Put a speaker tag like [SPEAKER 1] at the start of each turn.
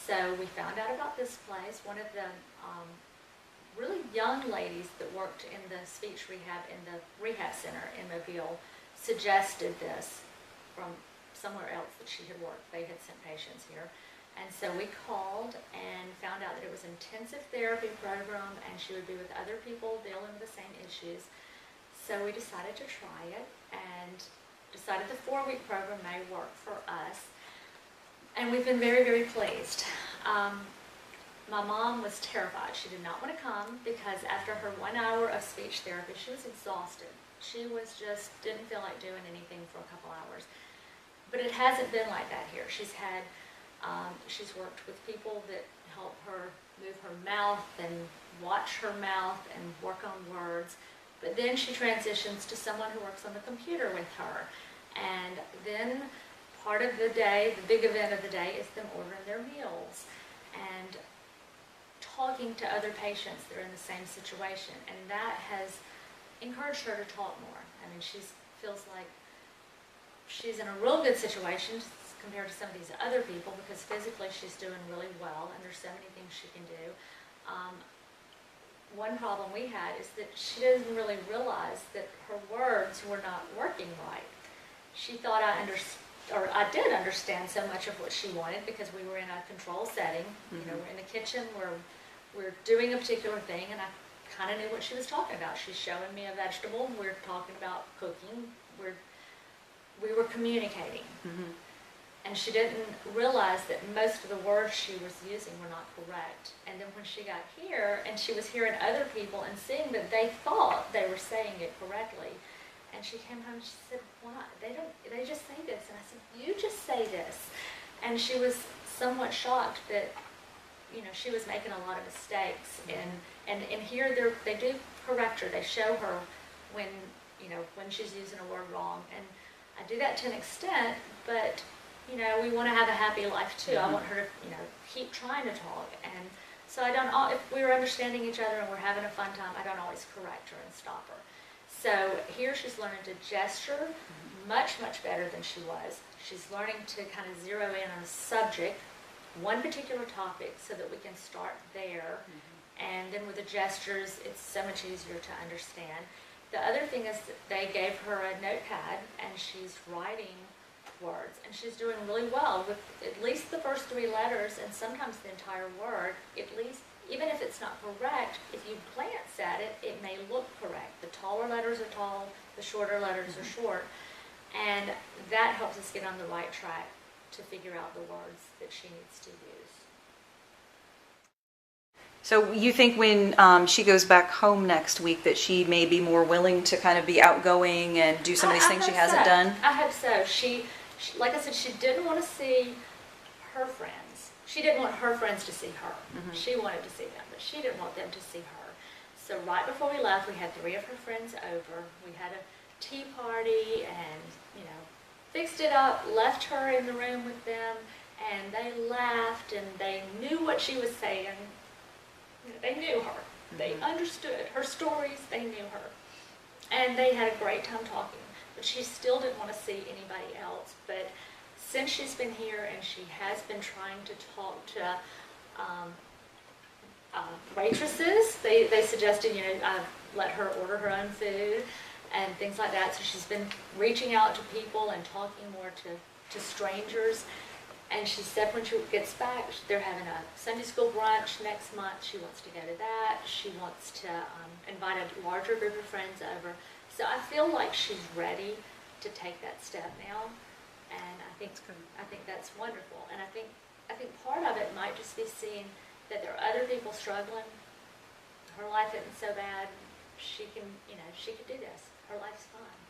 [SPEAKER 1] So we found out about this place. One of the really young ladies that worked in the speech rehab in the rehab center in Mobile suggested this from somewhere else that she had worked. They had sent patients here. And so we called and found out that it was an intensive therapy program and she would be with other people dealing with the same issues. So we decided to try it and decided the 4-week program may work for us. And we've been very, very pleased. My mom was terrified. She did not want to come because after her 1 hour of speech therapy, she was exhausted. She was just didn't feel like doing anything for a couple hours. But it hasn't been like that here. She's worked with people that help her move her mouth and watch her mouth and work on words. But then she transitions to someone who works on the computer with her. And then part of the day, the big event of the day, is them ordering their meals and talking to other patients that are in the same situation. And that has encouraged her to talk more. I mean, she feels like she's in a real good situation compared to some of these other people because physically she's doing really well and there's so many things she can do. One problem we had is that she doesn't really realize that her words were not working right. She thought I did understand so much of what she wanted because we were in a control setting. You know, we're in the kitchen, we're doing a particular thing, and I kind of knew what she was talking about. She's showing me a vegetable, we're talking about cooking, we were communicating. And she didn't realize that most of the words she was using were not correct. And then when she got here, and she was hearing other people and seeing that they thought they were saying it correctly, and she came home and she said, "Why? They just say this." And I said, "You just say this." And she was somewhat shocked that, you know, she was making a lot of mistakes. And here they do correct her. They show her when, you know, when she's using a word wrong. And I do that to an extent, but you know, we want to have a happy life too. I want her to, you know, keep trying to talk. And so if we were understanding each other and we're having a fun time, I don't always correct her and stop her. So here she's learning to gesture much, much better than she was. She's learning to kind of zero in on a subject, one particular topic, so that we can start there. And then with the gestures, it's so much easier to understand. The other thing is that they gave her a notepad and she's writing words, and she's doing really well with at least the first 3 letters and sometimes the entire word. At least, even if it's not correct, if you glance at it, it may look correct. The taller letters are tall, the shorter letters are short, and that helps us get on the right track to figure out the words that she needs to use.
[SPEAKER 2] So you think when she goes back home next week that she may be more willing to kind of be outgoing and do some of these things she hasn't done?
[SPEAKER 1] I hope so. She, like I said, she didn't want to see her friends. She didn't want her friends to see her. She wanted to see them, but she didn't want them to see her. So right before we left, we had 3 of her friends over. We had a tea party and, you know, fixed it up, left her in the room with them, and they laughed and they knew what she was saying. They knew her. They understood her stories. They knew her. And they had a great time talking. But she still didn't want to see anybody else. But since she's been here and she has been trying to talk to waitresses, they suggested, you know, let her order her own food and things like that. So she's been reaching out to people and talking more to strangers. And she said when she gets back, they're having a Sunday school brunch next month. She wants to go to that. She wants to invite a larger group of friends over. So I feel like she's ready to take that step now, and I think that's wonderful. And I think part of it might just be seeing that there are other people struggling. Her life isn't so bad. She can, you know, she can do this. Her life's fine.